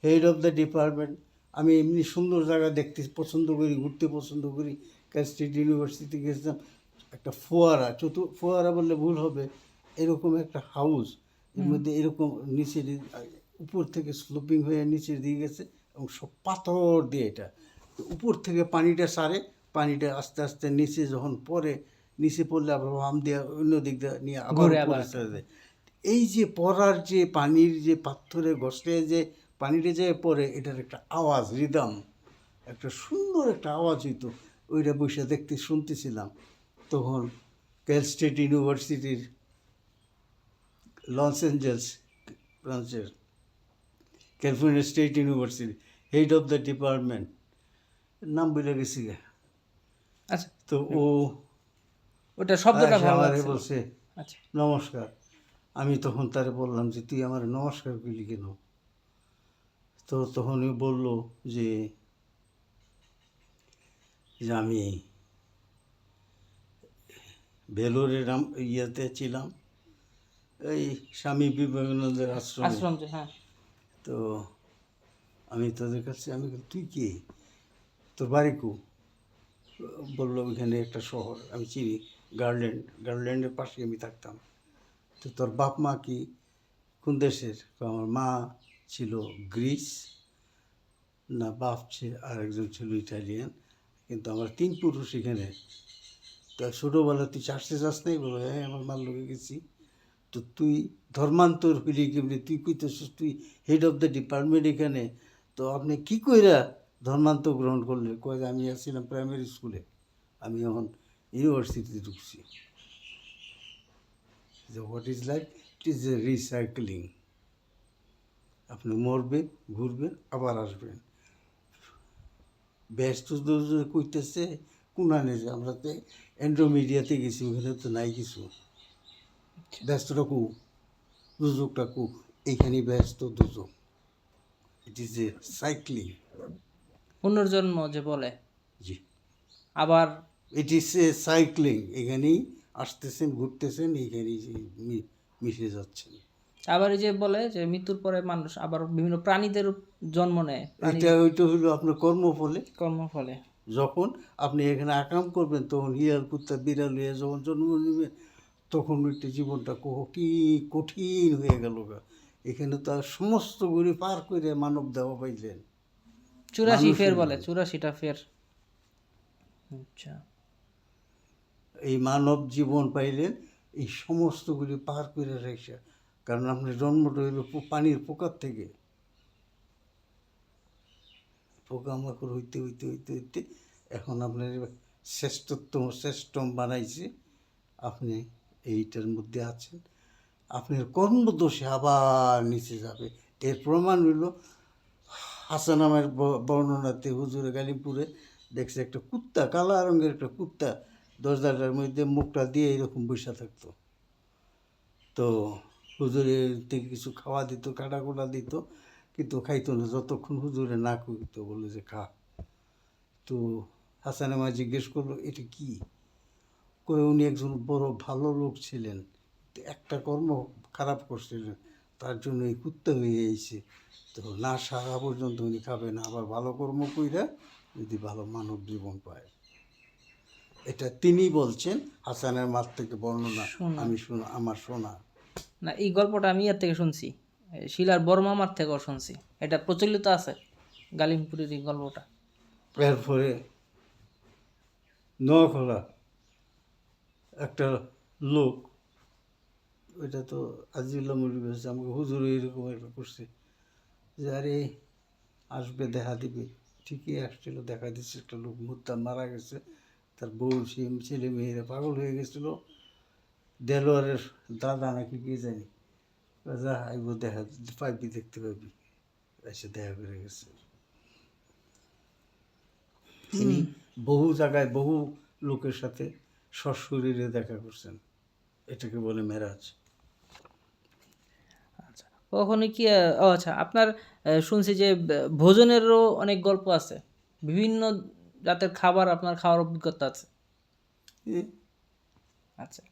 Head of the department. আমি এমনি সুন্দর জায়গা দেখতে পছন্দ করি, ঘুরতে পছন্দ করি। ক্যাল স্টেট ইউনিভার্সিটি গেছিলাম, একটা ফোয়ারা, ফোয়ারা বললে ভুল হবে, এরকম একটা হাউস, এর মধ্যে এরকম নিচে উপর থেকে স্লোপিং হয়ে নিচের দিকে গেছে এবং সব পাথর দিয়ে এটা। তো উপর থেকে পানিটা সারে, পানিটা আস্তে আস্তে নিচে যখন পড়ে, নিচে পড়লে আবার বাম দিয়ে অন্য দিক দিয়ে নিয়ে আবার ঘুরে উপরে আবার ছেড়ে দেয়। এই যে পড়ার যে পানির যে পাথরে ঘষলে যে পানিটা যে পড়ে, এটার একটা আওয়াজ, রিদম, একটা সুন্দর একটা আওয়াজ হইতো। ওইটা বসে দেখতে শুনতেছিলাম। তখন ক্যাল স্টেট ইউনিভার্সিটির লস অ্যাঞ্জেলস ব্রাঞ্চের California state university head of the department, নাম বলে গেছি গে। আচ্ছা, তো ও ওটা শব্দটা ভালো আমারে লাগছিল। বলছে আচ্ছা, নমস্কার। আমি তখন তারে বললাম যে তুই আমার নমস্কার করলি কেন? তো তখনই বলল যে যে আমি ভেলোরের ইয়েতে ছিলাম, এই স্বামী বিবেকানন্দের আশ্রমে। আশ্রম যে, হ্যাঁ। তো আমি তাদের কাছে, আমি বললাম, তুই কে, তোর বাড়ি কো? বললো ওইখানে একটা শহর আমি চিনি, গার্ল্যান্ডের পাশে আমি থাকতাম। তো তোর বাপ মা কি, কোন দেশের? তো আমার মা ছিল গ্রিস, না বাপ ছিল আরেকজন ছিল ইটালিয়ান, কিন্তু আমরা 3 পুরুষ এখানে। তো ছোটোবেলা তুই চার্চে যাস নাই? বলো হ্যাঁ, আমার মার লোকে গেছি। তো তুই ধর্মান্তর হইলি কেমনি? তুই কইতেছিস তুই হেড অফ দ্য ডিপার্টমেন্ট এখানে, তো আপনি কি কইরা ধর্মান্তর গ্রহণ করলেন? কয় যে আমি আসছিলাম প্রাইমারি স্কুলে, আমি এখন ইউনিভার্সিটিতে ঢুকছি। যে what is life? It is a recycling. আপনি মরবেন, ঘুরবেন, আবার আসবেন। ব্যস্ত কইতেছে কোনানে, যে আমরা তো এন্ড্রোমিডিয়াতে গেছি, ওখানে তো নাই কিছু। ব্যস্তটা কু, দুযোগটা কু, এইখানে ব্যস্ত দুযোগ। It is a cycling. পুনর্জন্ম যে বলে, জি, আবার ইট ইজ এ সাইক্লিং। এখানেই আসতেছেন, ঘুরতেছেন, এইখানেই মিশে যাচ্ছেন। আবার এই যে বলে যে মৃত্যুর পরে মানুষ আবার বিভিন্ন প্রাণীদের জন্ম নেয়, প্রাণীর ওইটা হলো আপনার কর্মফলে। কর্মফলে। যখন আপনি এখানে আকাম করবেন, তখন হিয়াল কুত্তা বিড়াল হয়ে যখন জন্ম নেবেন, তখন ওইটা জীবনটা কি কঠিন হয়ে গেল গা। এখানে তো আর সমস্ত ঘুরে পার করে মানব দেহ পাইলেন। 84 ফের মানুষের বলে, 84টা ফের। আচ্ছা, এই মানব জীবন পাইলেন এই সমস্তগুলি পার করে রেখে। কারণ আপনার জন্মটা হইল পানির পোকার থেকে। পোকামাকড় হইতে হইতে হইতে হইতে এখন আপনার শ্রেষ্ঠতম বানাইছে। আপনি এইটার মধ্যে আছেন, আপনার কর্মদোষে আবার নিচে যাবে। এর প্রমাণ হইল হাসানামের বর্ণনাতে, হুজুরে গালিমপুরে দেখছে একটা কুত্তা, কালা রঙের একটা কুত্তা দরজাটার মধ্যে মুখটা দিয়ে এরকম বসে থাকতো। তো হুজুরের থেকে কিছু খাওয়া দিত, কাটা কোটা দিত, কিন্তু খাইতো না যতক্ষণ হুজুরে না কইতো, বলে যে খা। তো হাসানে মা জিজ্ঞেস করলো এটা কি? কই উনি একজন বড় ভালো লোক ছিলেন, একটা কর্ম খারাপ করছিলেন, তার জন্য এই কুত্তা হয়ে এসেছে। তো না সারা পর্যন্ত উনি খাবে না, আবার ভালো কর্ম কইরা যদি ভালো মানব জীবন পায়। এটা তিনি বলছেন, হাসানের মার থেকে বর্ণনা, শোনা আমি আমার শোনা। না, এই গল্পটা আমি এর থেকে শুনছি, শিলার বড় মামার থেকেও শুনছি। এটা প্রচলিত আছে, গালিমপুরের এই গল্পটা। এরপরে নোয়াখোলা একটা লোক, ওইটা তো আজিউল্লাহ মৌলভী হয়েছে, আমাকে হুজুর এরকম একটা করছে যে আরে আসবে দেখা দিবে। ঠিকই আসছিল, দেখা দিচ্ছে একটা লোক মুদ্রা মারা গেছে, তার বউ ছেলে মেয়েরা পাগল হয়ে গেছিলো। দেলোয়ারের দাদা নাকি কে জানি, যা আইব দেখা পাইবি, দেখতে পাবি। এসে দেখা করে গেছে। তিনি বহু জায়গায় বহু লোকের সাথে সশরীরে দেখা করছেন। এটাকে বলে মেরাজ। আচ্ছা, কখনো কি ও আচ্ছা, আপনার শুনছি যে ভোজনেরও অনেক গল্প আছে, বিভিন্ন জাতের খাবার আপনার খাওয়ার অভিজ্ঞতা আছে। এ আচ্ছা,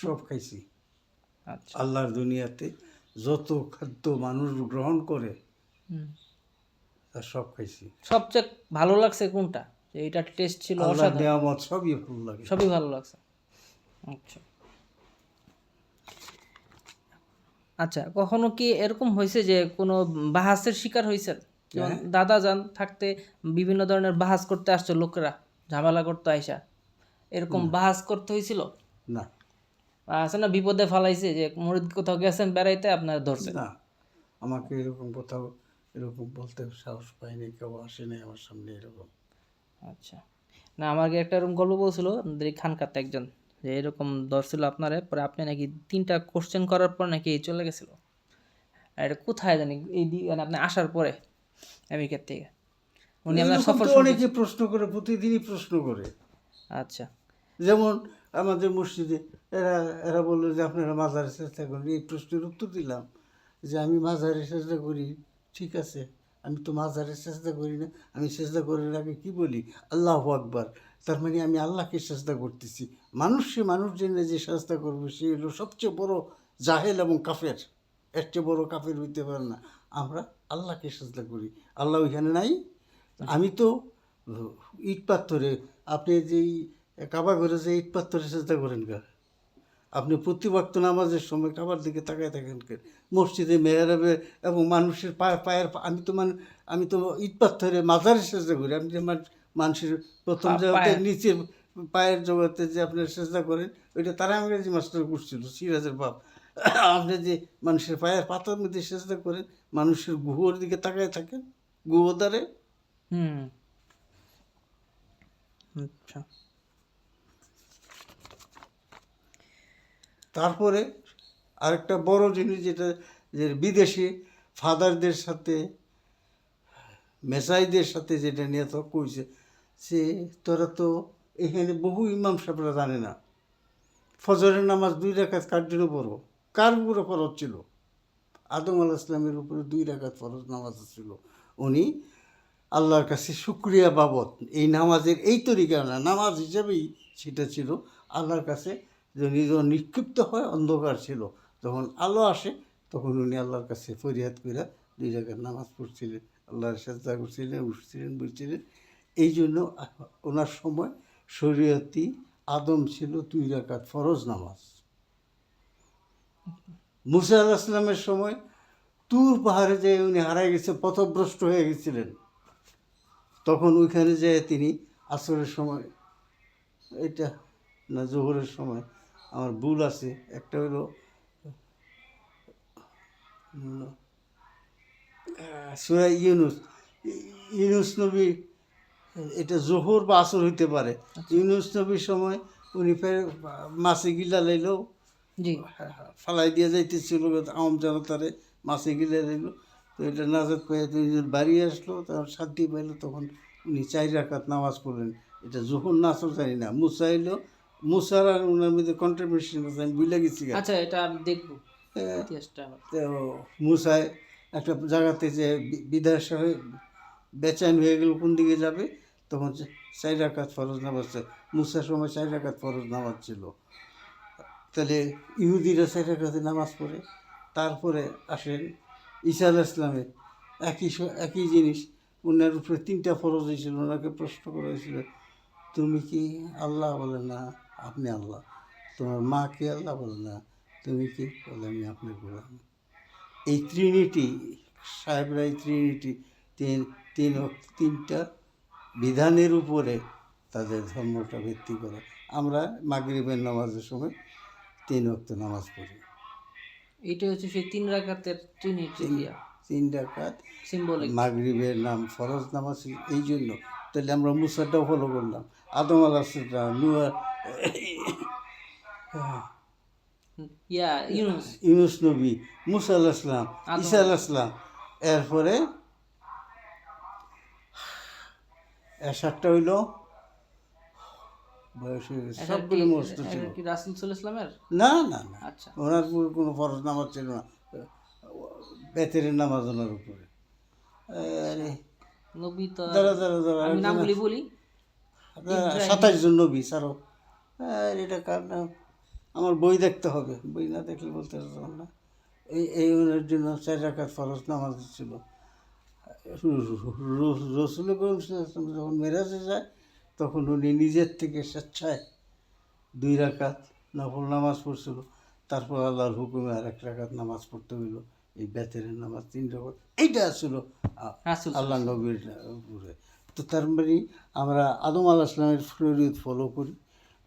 সব খাইছি আচ্ছা, আল্লাহর দুনিয়াতে। যত খাদ্য মানুষ গ্রহণ করে হুম। তা সব খাইছি। সবচেয়ে ভালো লাগছে কোনটা, যে এইটার টেস্ট ছিল আল্লাহর অসাধারণ? নিয়ামত সবই ভালো লাগে। সবই ভালো লাগছে। আচ্ছা আচ্ছা, কখনো কি এরকম হয়েছে যে কোনো বাহাসের শিকার হয়েছেন? যেমন হ্যাঁ। দাদা যান থাকতে বিভিন্ন ধরনের বাহাস করতে আসছে লোকেরা, ঝামেলা করতে আইসা, এরকম বাহাস করতে হয়েছিল? না আছে না বিপদে ফালাইছে, যে মুরিদ কোথাও গেছেন বেড়াইতে আপনার ধরছে? না, আমাকে এরকম কোথাও এরকম বলতে সাহস পাইনি, কেউ আসেনি আমার সামনে এরকম। আচ্ছা, না আমাকে একটা এরকম গল্প বলছিল আমাদের এই খানকাতে একজন, যে এরকম ধরছিল আপনারে, পরে আপনি নাকি 3টা কোশ্চেন করার পর নাকি চলে গেছিল। আর এটা কোথায় জানি এই মানে আপনি আসার পরে আমেরিকার থেকে উনি আপনার এরকম সফর তো সঙ্গী। অনেকে প্রশ্ন করে, প্রতিদিনই প্রশ্ন করে। আচ্ছা যেমন আমাদের মসজিদে এরা এরা বললো যে আপনারা মাজারে চেষ্টা করেন। এই প্রশ্নের উত্তর দিলাম যে আমি মাজারে চেষ্টা করি, ঠিক আছে, আমি তো মাজারে চেষ্টা করি না। আমি চেষ্টা করার আগে কী বলি? আল্লাহু আকবার। তার মানে আমি আল্লাহকে চেষ্টা করতেছি। মানুষ জেনে যে চেষ্টা করবো সে হলো সবচেয়ে বড় জাহেল এবং কাফের। এর চেয়ে বড় কাফের হইতে পারে না। আমরা আল্লাহকে চেষ্টা করি। আল্লাহ ওইখানে নাই। আমি তো ইট পাথরে, আপনি যেই কাবা ঘরে যে ইট পাথরে চেষ্টা করেন গা, আপনি প্রতি ওয়াক্ত নামাজের সময় কাবার দিকে তাকায় থাকেন কেন? মসজিদে মেহরাবে এবং মানুষের পায়ের আমি তো ইট পাথরে মাজারে চেষ্টা করি। আমি যে মানুষের প্রথম জগতের নিচে পায়ের জগতে যে আপনার চেষ্টা করেন, ওইটা তারা ইংরেজি মাস্টার করছিল, সিরাজের বাপ। আপনি যে মানুষের পায়ের পাতার মধ্যে চেষ্টা করেন, মানুষের গুহর দিকে তাকায় থাকেন, গুহদ্বারে। হুম। আচ্ছা তারপরে আরেকটা বড় জিনিস যেটা, যে বিদেশি ফাদারদের সাথে মেসাইদের সাথে যেটা নিয়ে তর্ক হয়েছে, সে তোরা তো এখানে বহু ইমাম সাহেবরা জানে না ফজরের নামাজ 2 রাকাত কার জন্য পড়ো, কার উপরে ফরজ ছিল? আদম আলাহ ইসলামের উপরে 2 রাকাত ফরজ নামাজ ছিল। উনি আল্লাহর কাছে শুক্রিয়া বাবদ এই নামাজের এই তরিকা না, নামাজ হিসাবেই সেটা ছিল আল্লাহর কাছে। যখন নিক্ষিপ্ত হয় অন্ধকার ছিল, যখন আলো আসে তখন উনি আল্লাহর কাছে ফরিয়াদ করে 2 রাকাত নামাজ পড়ছিলেন, আল্লাহর সাজদা করছিলেন, উঠছিলেন, বসছিলেন। এই জন্য ওনার সময় শরীয়তি আদম ছিল 2 রাকাত ফরজ নামাজ। মুসা আলাইহিস সালামের সময় তুর পাহাড়ে যেয়ে উনি হারাই গেছে, পথভ্রষ্ট হয়ে গেছিলেন। তখন ওইখানে যেয়ে তিনি আসরের সময়, এটা না জোহরের সময়, আমার ভুল আছে, একটা হলো সূরা ইউনূস, ইউনূস নবী, এটা জোহর বা আসর হইতে পারে। ইউনূস নবীর সময় উনি ফের মাছে গিলা লাইলেও জি। ফালাই দিয়ে যাইতেছিল আম জনতারে, মাছে গিলে দিল। তো এটা নাজাত পেয়ে তিনি যখন বাড়ি আসলো, তখন শান্তি পাইলো, তখন উনি 4 রাকাত নামাজ পড়লেন। এটা যখন নাচও জানি না, মুসা এলো, মুসার আর ওনার মধ্যে কন্ট্রিবিউশন আছে, আমি ভুলে গেছি। আচ্ছা এটা আমি দেখবো ইতিহাসটা আবার। তো মুসায় একটা জায়গাতে যে বিদেশ হয়ে বেচैन হয়ে গেল, কোন দিকে যাবে, তখন 4 রাকাত ফরজ নামাজ, মুসার সময় 4 রাকাত ফরজ নামাজ ছিল। তাহলে ইহুদিরা 4 রাকাতে নামাজ পড়ে। তারপরে আসেন ঈসা আলাইহিস সালামের, একই জিনিস, ওনার উপরে 3টা ফরজ হয়েছিল। ওনাকে প্রশ্ন করা হয়েছিল, তুমি কি আল্লাহ? বলে না, আপনি আল্লাহ। তোমার মা কি আল্লাহ? বলে না, তুমি কি? বলে আমি আপনার গোলাম। এই ট্রিনিটি সাহেবরা, এই ট্রিনিটি তিনটা বিধানের উপরে তাদের ধর্মটা ভিত্তি করে। আমরা মাগরিবের নামাজের সময় 3 ওয়াক্ত নামাজ পড়ি। এইটা হচ্ছে সেই 3 রাকাতের ট্রিনিটি দিয়া 3 রাকাত সিম্বলিক। মাগরিবের নাম ফরজ নামাজ এই জন্য। তাহলে আমরা মুসাটাও ফলো করলাম, আদম আলাইহিস সালাম, ইউনূস, ইউনূস নবী, মুসা আলাইহিস সালাম, ঈসা আলাইহিস সালাম। এরপরে এরশাদটা হইল বয়স হয়ে গেছে, সবগুলো মস্ত ছিল। কি রাসূল সাল্লাল্লাহু আলাইহি ওয়াসাল্লামের? না না না, আচ্ছা ওনার উপর কোনো ফরজ নামাজ ছিল না, বেতের নামাজ ওনার উপরে। আরে নবী তো দাঁড়া দাঁড়া দাঁড়া, আমি নামগুলি বলি। 27 জন নবী ছাড়ো। এটা কার নাম? আমার বই দেখতে হবে, বই না দেখলে বলতে পারলাম না। এই ওনার জন্য 4 রাকাত ফরজ নামাজ ছিল। রসুল করিম সাল্লাল্লাহু আলাইহি ওয়াসাল্লাম যখন মেরাজে যায় তখন উনি নিজের থেকে স্বেচ্ছায় 2 রাকাত নফল নামাজ পড়ছিল। তারপর আল্লাহর হুকুমে আর 1 রাকাত নামাজ পড়তে হইল, এই বেতেরের নামাজ 3 রাকাত। এইটা ছিল রাসূল আল্লাহ নবীর উপরে। তো তার মানে আমরা আদম আলাইহিস সালামের শরীয়ত ফলো করি,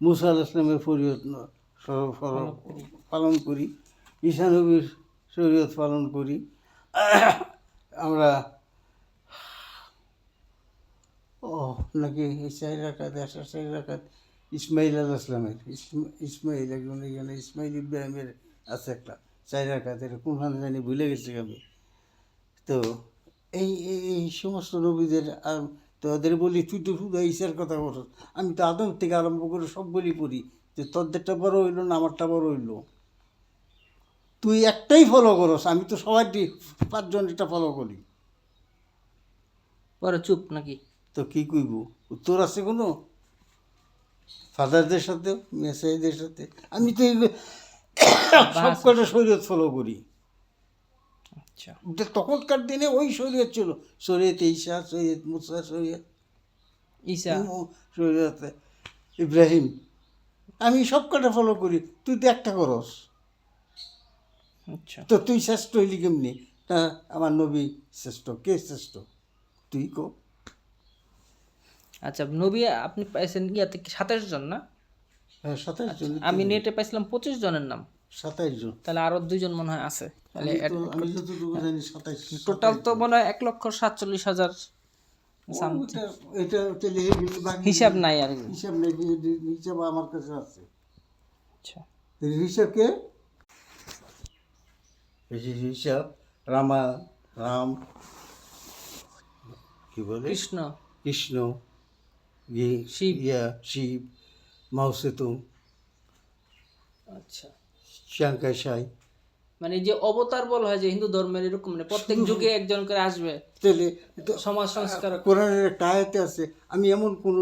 মুসা আলাইহিস সালামের শরীয়ত পালন করি, ঈসা নবীর শরীয়ত পালন করি। আমরা নাকি এই 4 রাকাত 4 রাকাত ইসমাইল আলাইহিস সালামের ইসমাইল একজন এখানে ইসমাইল ইব্রাহিমের আছে একটা 4 রাকাত, এটা কোনখানে জানি ভুলে গেছি আমি। তো এই সমস্ত নবীদের আর তো ওদের বলি তুই তো শুধু ঈশার কথা বল, আমি তো আদম থেকে আরম্ভ করে সবগুলি পড়ি, যে তোদেরটা বড় হইলো না আমারটা বড় হইলো। তুই একটাই ফলো করস, আমি তো সবাই 5 এটা ফলো করি। পরে চুপ নাকি? তো কি কইব, উত্তর আছে কোনো? ফাদারদের সাথে মেসাইদের সাথে আমি তো সব কটা শরীয়ত ফলো করি। আচ্ছা, তখনকার দিনে ওই শরীয়ত ছিল, শরীয়ত ঈসা, শরীয়ত মুসা, শরীয়ত ঈসা, শরীয়ত ইব্রাহিম, আমি সব কটা ফলো করি। তুই তো একটা করস, আচ্ছা তো তুই শ্রেষ্ঠ হইলি কেমনি? তা আমার নবী শ্রেষ্ঠ, কে শ্রেষ্ঠ তুই কো? আচ্ছা, নবী আপনি পাইছেন ইয়াতে 27 জন না? হ্যাঁ 27 জন। আমি নেটে পাইছিলাম 25 জনের নাম। 27 জন। তাহলে আরো 2 জন মনে হয় আছে। তাহলে আমি যতটুকু জানি 27। টোটাল তো মনে হয় 1,47,000 something। এটা তাহলে হিসাব নাই আর কি। হিসাব নেই, হিসাব আমার কাছে আছে। আচ্ছা, হিসাব কে? হিসাব রাম কি বলে, কৃষ্ণ, কৃষ্ণ, শিব। শিব, মাও সেতুং, আচ্ছা, চিয়াং সাই। মানে যে অবতার বলা হয় যে হিন্দু ধর্মের, এরকম মানে প্রত্যেক যুগে একজন করে আসবে তাহলে সমাজ সংস্কারক। কোরআনের একটা আয়াতে আছে, আমি এমন কোনো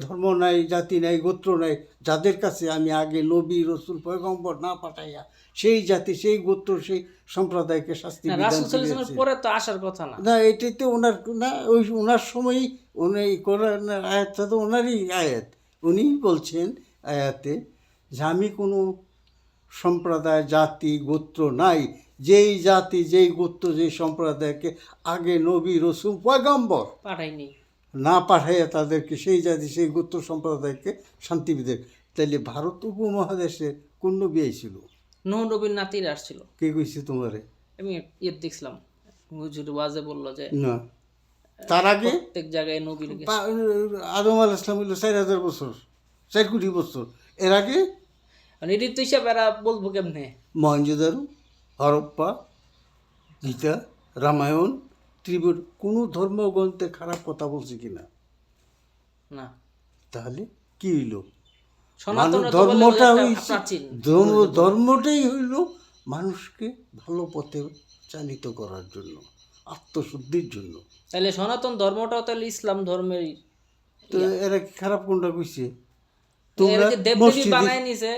ধর্ম নাই, জাতি নাই, গোত্র নাই যাদের কাছে আমি আগে নবী রসুল পয়গম্বর না পাঠাইয়া সেই জাতি, সেই গোত্র, সেই সম্প্রদায়কে শাস্তি বিধান রাসূল সাল্লাল্লাহু আলাইহি দিয়েছি। ওয়াসাল্লামের পরে তো আসার কথা না। না, এটাই তো ওনার না, ওই ওনার সময়ই উনি কোরআনের আয়াতটা তো ওনারই আয়াত। উনি বলছেন আয়াতে যে আমি কোনো সম্প্রদায়, জাতি, গোত্র নাই, যেই জাতি, যেই গোত্র, যেই সম্প্রদায়কে আগে নবী রসুল পয়গম্বর পাঠাইনি। না পাঠাইয়া তাদেরকে, সেই জাতি, সেই গোত্র সম্প্রদায়কে শান্তি বিধান। তাইলে ভারত উপমহাদেশে কোন নবী ছিল? নূহ নবীর নাতিরা আসছিল। কে কইছে তোমারে? আমি দেখছিলাম হুজুর ওয়াজে বললো যে না, তার আগে প্রত্যেক জায়গায় নবীর আদম আলাইহিস সালাম হইল 4000 বছর, 4 কোটি বছর। এর আগে এটির তো হিসাব এরা বলবো কেমনে? মহেঞ্জোদারো, হরপ্পা, গীতা, রামায়ণ, ত্রিপুর, কোনো ধর্মগ্রন্থে খারাপ কথা বলছে কিনা? না, তাহলে কি হইল? সনাতন ধর্মটা হইছে, প্রাচীন। ধর্মটাই হইল মানুষকে ভালো পথে চালিত করার জন্য, আত্মশুদ্ধির জন্য। তাহলে সনাতন ধর্মটাও তাহলে ইসলাম ধর্মেরই। তো এরা কি খারাপ কোনটা কইছে? এরা তোমরা যে দেবদেবী মসজিদে, বানায় নিছে,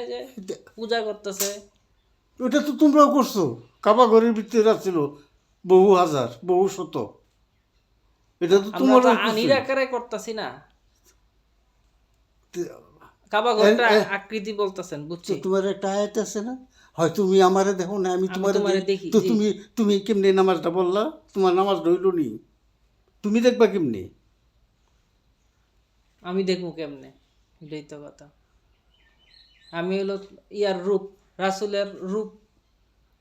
যে পূজা করতেছে। ওটা তো তোমরাও করছো। কাবা ঘরের ভিতরে ছিল বহু হাজার, বহু শত, এটা তো আমরা তোমরা তো নিরাকারে করতেছি না। কাবা ঘরটা আকৃতি বলতেছেন, বুঝছি। তোমার একটা আয়াত আছে না, হয় তুমি আমারে দেখো না, আমি তোমারে তোমারে দেখি, তো জি। তুমি কেমনে নামাজটা বললা? তোমার নামাজ রইল নি, তুমি দেখবা কেমনে? আমি দেখবো কেমনে? এটাই তো কথা। আমি হলো ইয়ার রূপ, রাসূলের রূপ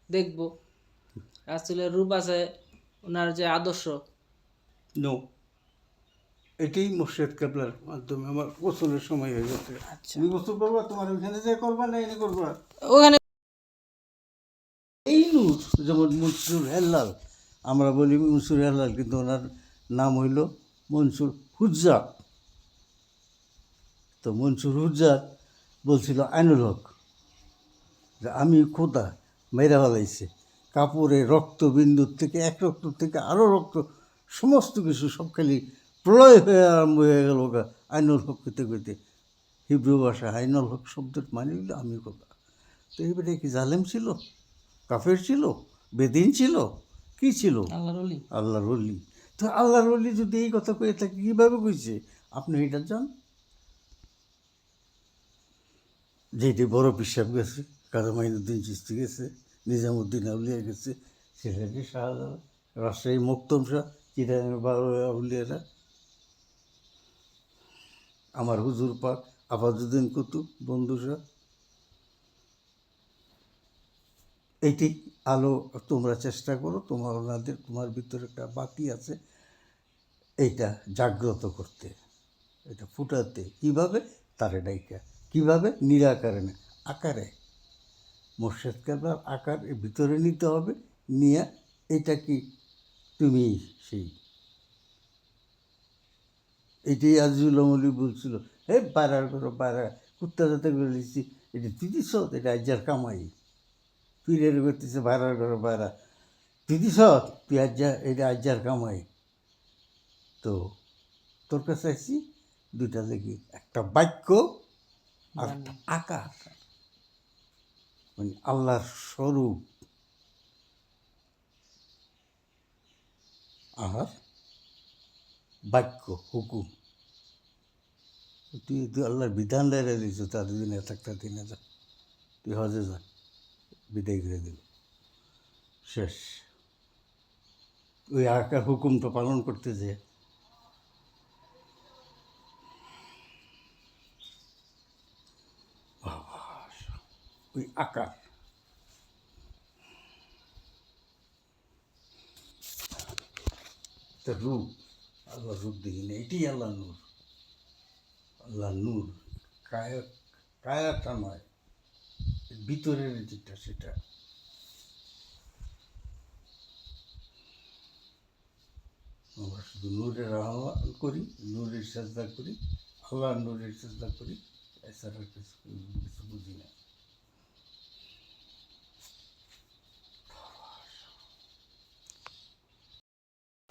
দেখবো। রাসূলের রূপ আছে, ওনার যে আদর্শ। নো, এটাই মুর্শিদ কেবলার মাধ্যমে আমার গোসলের সময় হয়ে গেছে। আচ্ছা, তুমি গোসল করবা, তোমার ওইখানে যে করবা না এনে করবা। ওখানে এই নূর যেমন মনসুর হেল্লাল, আমরা বলি মনসুর হেল্লাল, কিন্তু ওনার নাম হইল মনসুর হুজ্জাত। তো মনসুর হুজ্জাত বলছিল আইনুল হক যে আমি খোদা মেরা ফেলাইছে, কাপড়ে রক্তবিন্দুর থেকে, এক রক্ত থেকে আরও রক্ত, সমস্ত কিছু সব খালি প্রলয় হয়ে আরম্ভ হয়ে গেল আইনুল হক কইতে কইতে। হিব্রু ভাষা আইনুল হক শব্দের মানে হইল আমি খোদা। তো এবারে কি জালেম ছিল? কাফের ছিল, বেদিন ছিল, কি ছিল? আল্লাহর ওলি। আল্লাহর অলি। তো আল্লাহর অলি যদি এই কথা কয়ে থাকে কীভাবে কইছে? আপনি এটা জান যে এটি বড় পিসাব গেছে, কাজী মাইনুদ্দিন চিশতি গেছে, নিজামুদ্দিন আউলিয়া গেছে, সিলেটের শাহজালাল, রাজশাহী মকদম শাহ, চিটাগাঙের বারো আউলিয়ারা, আমার হুজুর পাক আফাজউদ্দিন কুতুব বন্ধু শাহ। এইটি আলো তোমরা চেষ্টা করো, তোমার ভিতরে একটা বাতি আছে, এইটা জাগ্রত করতে, এটা ফুটাতে। কীভাবে? তারে ডাইকা। কীভাবে? নিরাকারে না, আকারে। মোর্শেদ কেবলার আকার এর ভিতরে নিতে হবে, নিয়ে এটা কি তুমি সেই, এটাই আজিজুল আমলি বলছিল, হে বাইরার করো বাইরা, কুত্তা যাতে করে দিচ্ছি, এটা তুই দিস, এটা আজ্জার কামাই। পীরের করতেছে বাইরার করো বাইরা, তুই দিস, তুই আজ্জা, এটা আজ্জার কামাই। তো তোর কাছে আসছি দুইটা দেখি, একটা বাক্য আর একটা আকার, মানে আল্লাহর স্বরূপ আর বাক্য হুকুম। তুই আল্লাহর বিধান লাইরে দিয়েছ, তাদের দিন একটা দিনে যা, তুই হজে যা, বিদায় করে দিল, শেষ। ওই আকার হুকুমটা পালন করতে যে ওই আকার, রূপ, আল্লাহ রূপ দেখি না, এটাই আল্লাহ নূর। আল্লাহ নূর কায়াটা নয়, ভিতরের যেটা সেটা। আমরা শুধু নূরের আহ্বান করি, নূরের চেষ্টা করি, আল্লাহ নূরের চেষ্টা করি, এছাড়া কিছু বুঝি না।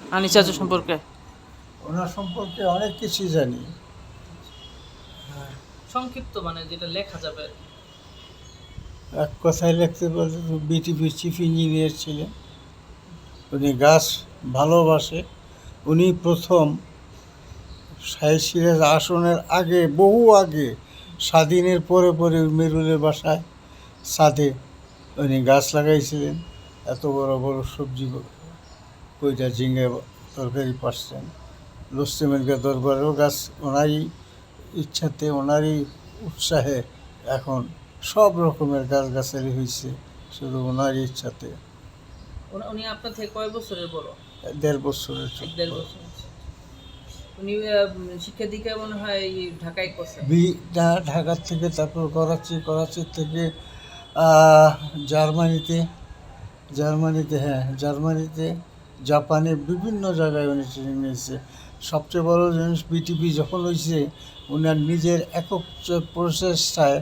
আনিস চাচা সম্পর্কে ওনার সম্পর্কে অনেক কিছু জানি। সংক্ষিপ্ত, মানে যেটা লেখা যাবে। এক কথায় লিখতে বলতে বিটিপির চিফ ইঞ্জিনিয়ার ছিলেন। উনি গাছ ভালোবাসে। উনি প্রথম শাহী সিরাজ আসনের আগে, বহু আগে, স্বাধীনের পরে পরে মেরুলের বাসায় ছাদে উনি গাছ লাগাইছিলেন। এত বড় বড় সবজি, কইটা ঝিঙে তরকারি পাচ্ছেন। লস্তিমেরকা দরবারেও গাছ ওনারই ইচ্ছাতে, ওনারই উৎসাহে এখন সব রকমের গাছগাছালি হয়েছে, শুধু ওনারই ইচ্ছাতে। উনি আপনার থেকে কয় বছরের বড়? 1.5 বছরের ছোট। 1.5 বছর। উনি শিক্ষা দীক্ষা মনে হয় ঢাকায় করছেন। ঢাকার থেকে, তারপর করাচির থেকে জার্মানিতে, জার্মানিতে, জাপানে, বিভিন্ন জায়গায় উনি ট্রেনিং নিয়েছে। সবচেয়ে বড় জিনিস, বিটিপি যখন হয়েছে, ওনার নিজের একক প্রচেষ্টায়,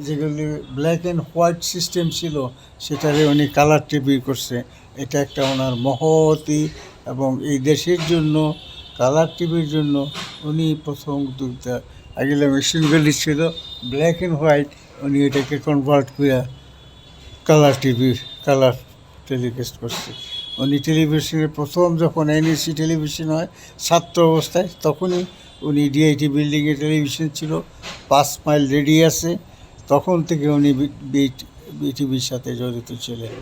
যেগুলি ব্ল্যাক অ্যান্ড হোয়াইট সিস্টেম ছিল, সেটারে উনি কালার টিভি করছে। এটা একটা ওনার মহতি, এবং এই দেশের জন্য কালার টিভির জন্য উনি প্রথম উদ্যোক্তা। আগে মেশিনগুলি ছিল ব্ল্যাক অ্যান্ড হোয়াইট, উনি এটাকে কনভার্ট করে কালার টিভি, কালার টেলিকাস্ট করছে। উনি টেলিভিশনের প্রথম যখন এনএসি টেলিভিশন হয় ছাত্র অবস্থায়, তখনই উনি ডিআইটি বিল্ডিংয়ে টেলিভিশন ছিল, 5 মাইল রেডিয়াসে, তখন থেকে উনি বিটিভির সাথে জড়িত ছিলেন।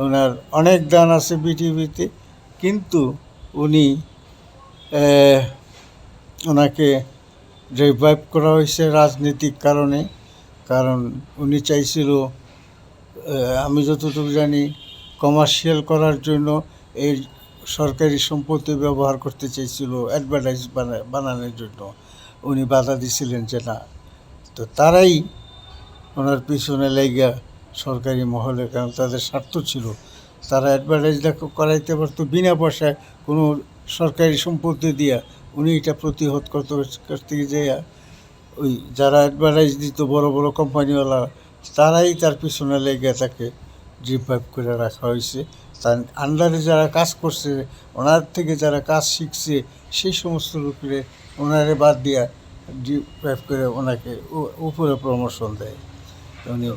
ওনার অনেক দান আছে বিটিভিতে, কিন্তু উনি ওনাকে রিভাইভ করা হয়েছে রাজনৈতিক কারণে। কারণ উনি চাইছিল, আমি যতটুকু জানি, কমার্শিয়াল করার জন্য এই সরকারি সম্পত্তি ব্যবহার করতে চাইছিল অ্যাডভার্টাইজ বানানোর জন্য। উনি বাধা দিছিলেন যে না। তো তারাই ওনার পিছনে লেগা সরকারি মহলে, কারণ তাদের স্বার্থ ছিল, তারা অ্যাডভার্টাইজ করাইতে পারতো বিনা পয়সায় কোনো সরকারি সম্পত্তি দিয়া। উনি এটা প্রতিহত করতে যাইয়া ওই যারা অ্যাডভার্টাইজ দিত, বড় বড় কোম্পানিওয়ালা, তারাই তার পিছনে লেগে তাকে রিভাইভ করে রাখা হয়েছে। তার আন্ডারে যারা কাজ করছে, ওনার থেকে যারা কাজ শিখছে, সেই সমস্ত লোকের ওনারে বাদ দিয়া রিভাইভ করে ওনাকে উপরে প্রমোশন দেয়। উনি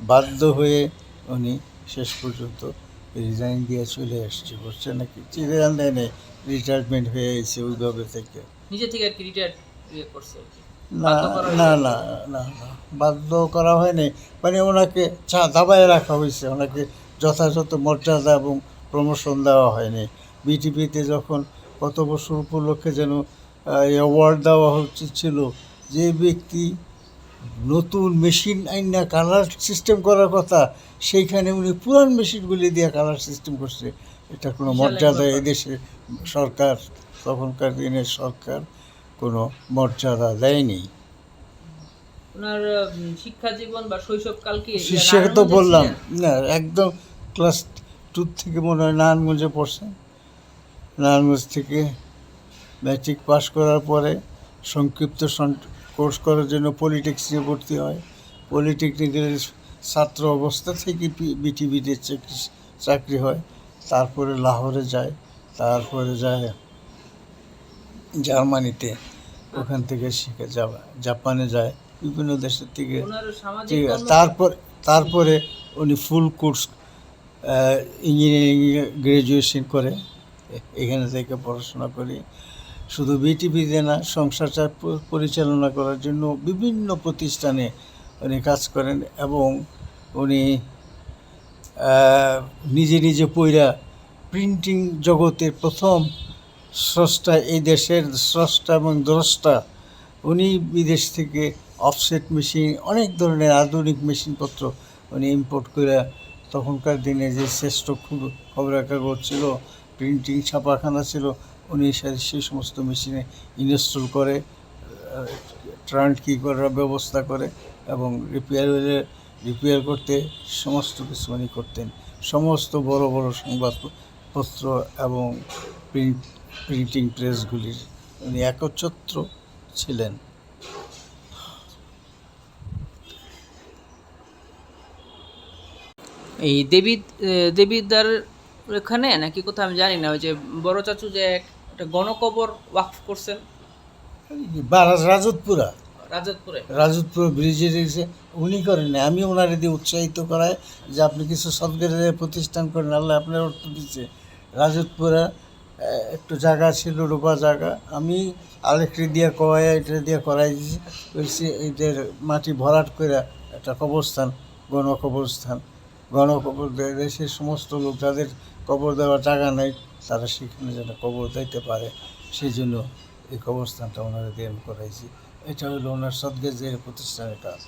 বাধ্য হয়ে উনি শেষ পর্যন্ত রিজাইন দিয়ে চলে আসছে, বুঝছে নাকি, চিরাল দেয় নেই, রিটায়ারমেন্ট হয়ে গেছে ওইভাবে থেকে। নিজে থেকে আর কি রিটায়ার করছে আর কি। না বাধ্য করা না হয়েছে? না না না, বাধ্য করা হয়নি, মানে ওনাকে দাবায় রাখা হয়েছে, ওনাকে যথাযথ মর্যাদা এবং প্রমোশন দেওয়া হয়নি। বিটিপিতে যখন কত বছর উপলক্ষে যেন অ্যাওয়ার্ড দেওয়া ছিল, যে ব্যক্তি নতুন মেশিন আইনা কালার সিস্টেম করার কথা, সেইখানে উনি পুরান মেশিনগুলি দিয়ে কালার সিস্টেম করছে। এটা কোনো বিশাল এক মর্যাদা ব্যাপার। এদেশে সরকার, তখনকার দিনের সরকার কোনো মর্যাদা দেয়নি। ওনার শিক্ষা জীবন বা শৈশবকাল কি শিষ্যকে তো বললাম না, একদম ক্লাস 2 থেকে মনে হয় নারায়ণগঞ্জে পড়ছেন। নারায়ণগঞ্জ থেকে ম্যাট্রিক পাস করার পরে সংক্ষিপ্ত কোর্স করার জন্য পলিটেকনিকে ভর্তি হয়। পলিটেকনিকের ছাত্র অবস্থা থেকে বিটিভিতে চাকরি হয়। তারপরে লাহোরে যায়, তারপরে যায় জার্মানিতে, ওখান থেকে শিখে জাপানে যায়, বিভিন্ন দেশের থেকে। ওনার সামাজিক ঠিক আছে, তারপরে উনি ফুল কোর্স ইঞ্জিনিয়ারিং গ্র্যাজুয়েশন করে এখানে থেকে পড়াশোনা করে। শুধু বিটিভিতে না, সংসারটা পরিচালনা করার জন্য বিভিন্ন প্রতিষ্ঠানে উনি কাজ করেন, এবং উনি নিজে নিজে পইরা প্রিন্টিং জগতের প্রথম স্রষ্টা, এই দেশের স্রষ্টা এবং দ্রষ্টা উনি। বিদেশ থেকে অফসেট মেশিন, অনেক ধরনের আধুনিক মেশিনপত্র উনি ইম্পোর্ট করে, তখনকার দিনে যে শ্রেষ্ঠ খবরের কাগজ ছিল, প্রিন্টিং ছাপাখানা ছিল, উনি সেই সমস্ত মেশিনে ইনস্টল করে, ট্রান্সকি করার ব্যবস্থা করে, এবং রিপেয়ার করতে সমস্ত কিছু উনি করতেন। সমস্ত বড় বড় সংবাদপত্র এবং প্রিন্টিং প্রেসগুলির উনি একচ্ছত্র ছিলেন। এই দেবিদ্বার এখানে নাকি কোথাও আমি জানি না, ওই যে বড় চাচু যে একটা গণকবর ওয়াকফ করছেন রাজতপুরা, রাজতপুরে। রাজতপুর ব্রিজে রয়েছে, উনি করেন না, আমি ওনার দিয়ে উৎসাহিত করাই যে আপনি কিছু সদকারের প্রতিষ্ঠান করেন, আল্লাহ আপনার অর্থ দিচ্ছে। রাজতপুরা একটু জায়গা ছিল, রূপা জায়গা, আমি আরেকটি দিয়ে এটা দিয়ে করাই দিয়েছি, বলছি এদের মাটি ভরাট করে একটা কবরস্থান, গণকবর দেশের সমস্ত লোক যাদের কবর দেওয়ার জায়গা নেই, তারা সেখানে যেন কবর দিতে পারে, সেই জন্য এই কবরস্থানটা ওনারা দিয়ে আমি করাইছি। এটা হলো ওনার সদগেজের প্রতিষ্ঠানের কাজ।